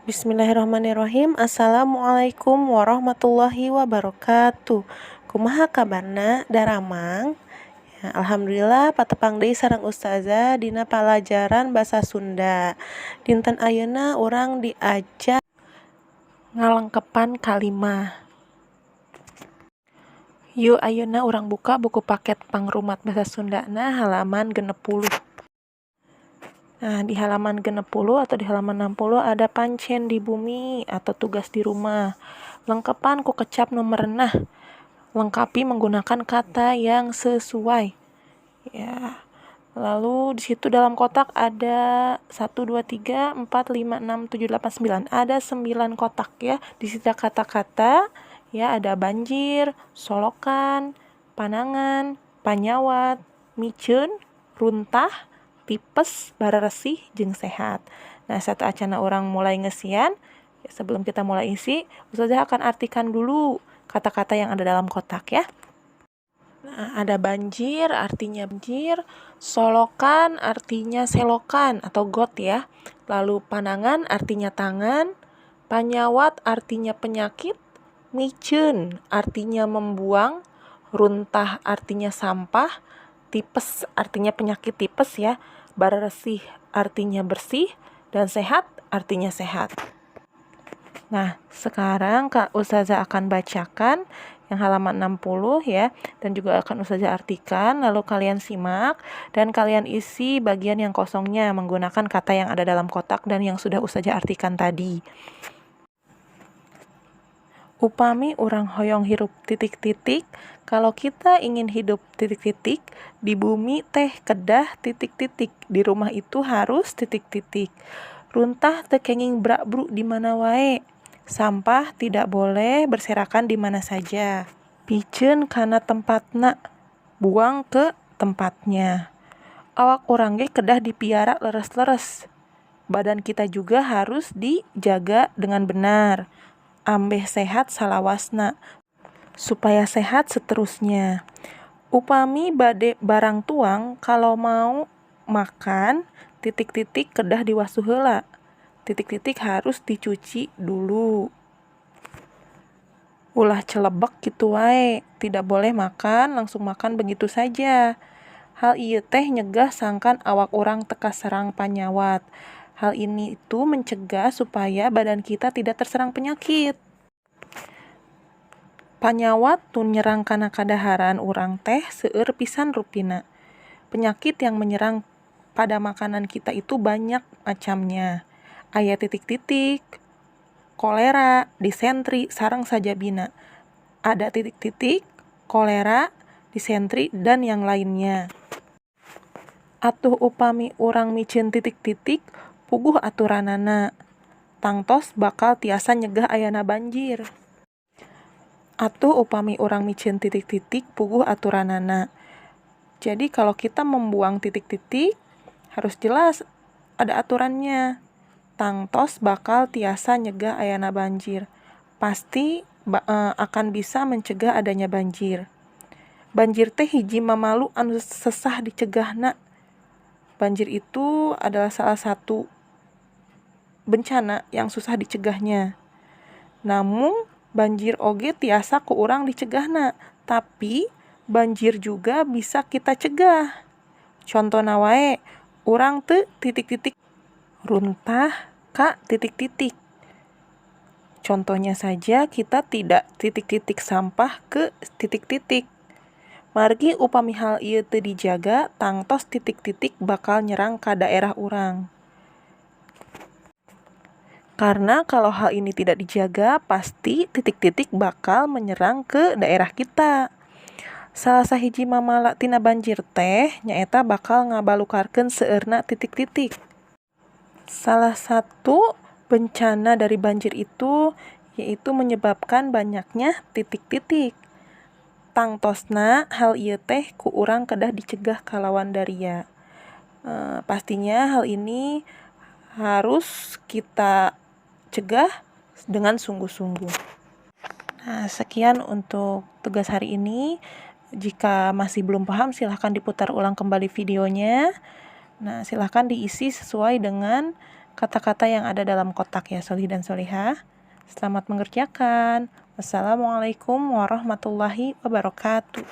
Bismillahirrahmanirrahim. Assalamualaikum warahmatullahi wabarakatuh. Kumaha kabarna daramang? Ya, alhamdulillah patepang deui sareng ustazah dina palajaran basa Sunda. Dinten ayeuna urang diajak ngalengkepan kalimah. Yuk ayeuna urang buka buku paket pangrumat basa Sundana halaman 60. Nah, di halaman 60 atau di halaman 60 ada pancen di bumi atau tugas di rumah. Lengkapan ku kecap nomor nah. Lengkapi menggunakan kata yang sesuai. Ya. Lalu di situ dalam kotak ada 1 2 3 4 5 6 7 8 9. Ada 9 kotak ya. Di situ kata-kata ya ada banjir, solokan, panangan, panyawat, miceun, runtah, tipes, bararesih, jeung sehat. Nah, satu acana orang mulai ngesian, sebelum kita mulai isi, Ustazah akan artikan dulu kata-kata yang ada dalam kotak ya. Nah, ada banjir, artinya banjir, solokan, artinya selokan atau got ya. Lalu panangan, artinya tangan, panyawat, artinya penyakit, miceun, artinya membuang, runtah, artinya sampah, tipes, artinya penyakit tipes ya, bararesih, artinya bersih, dan sehat, artinya sehat. Nah, sekarang Kak Ustazah akan bacakan yang halaman 60 ya, dan juga akan Ustazah artikan, lalu kalian simak, dan kalian isi bagian yang kosongnya menggunakan kata yang ada dalam kotak dan yang sudah Ustazah artikan tadi. Upami urang hoyong hirup titik-titik, kalau kita ingin hidup titik-titik, di bumi teh kedah titik-titik, di rumah itu harus titik-titik. Runtah teu kenging brak-bruk di mana wae. Sampah tidak boleh berserakan di mana saja. Piceun kana tempatna, buang ke tempatnya. Awak urang ge kedah dipiara leres-leres. Badan kita juga harus dijaga dengan benar. Ambeh sehat salawasna, supaya sehat seterusnya. Upami bade barang tuang, kalau mau makan, titik-titik kedah diwasu heula. Titik-titik harus dicuci dulu. Ulah celebek gitu wae, tidak boleh makan, langsung makan begitu saja. Hal ieu teh nyegah sangkan awak urang teka serang panyawat. Hal ini itu mencegah supaya badan kita tidak terserang penyakit. Panyawat tun nyerang kana kadaharan urang teh seueur pisan rupina. Penyakit yang menyerang pada makanan kita itu banyak macamnya. Aya titik-titik, kolera, disentri, sareng sajabina. Ada titik-titik, kolera, disentri, dan yang lainnya. Atuh upami urang miceun titik-titik, puguh aturanana. Tangtos bakal tiasa nyegah ayana banjir. Atuh upami urang miceun titik-titik, puguh aturanana. Jadi kalau kita membuang titik-titik, harus jelas ada aturannya. Tangtos bakal tiasa nyegah ayana banjir. Pasti akan bisa mencegah adanya banjir. Banjir teh hiji mamalu anu sesah dicegahna. Banjir itu adalah salah satu bencana yang susah dicegahnya. Namun banjir oge tiasa ku urang dicegahna, tapi banjir juga bisa kita cegah. Contohna wae, urang teu titik-titik runtah ka titik-titik. Contohnya saja kita tidak titik-titik sampah ke titik-titik. Margi upami hal ieu teu dijaga, tangtos titik-titik bakal nyerang ka daerah urang. Karena kalau hal ini tidak dijaga, pasti titik-titik bakal menyerang ke daerah kita. Salah sahiji mamala tina banjir teh nyaeta bakal ngabalukarkeun seueurna titik-titik. Salah satu bencana dari banjir itu yaitu menyebabkan banyaknya titik-titik. Tangtosna hal ieu teh ku urang kedah dicegah kalawan daria. Pastinya hal ini harus kita cegah dengan sungguh-sungguh. Nah, sekian untuk tugas hari ini. Jika masih belum paham, silahkan diputar ulang kembali videonya. Nah, silahkan diisi sesuai dengan kata-kata yang ada dalam kotak ya, solih dan solihah. Selamat mengerjakan. Wassalamualaikum warahmatullahi wabarakatuh.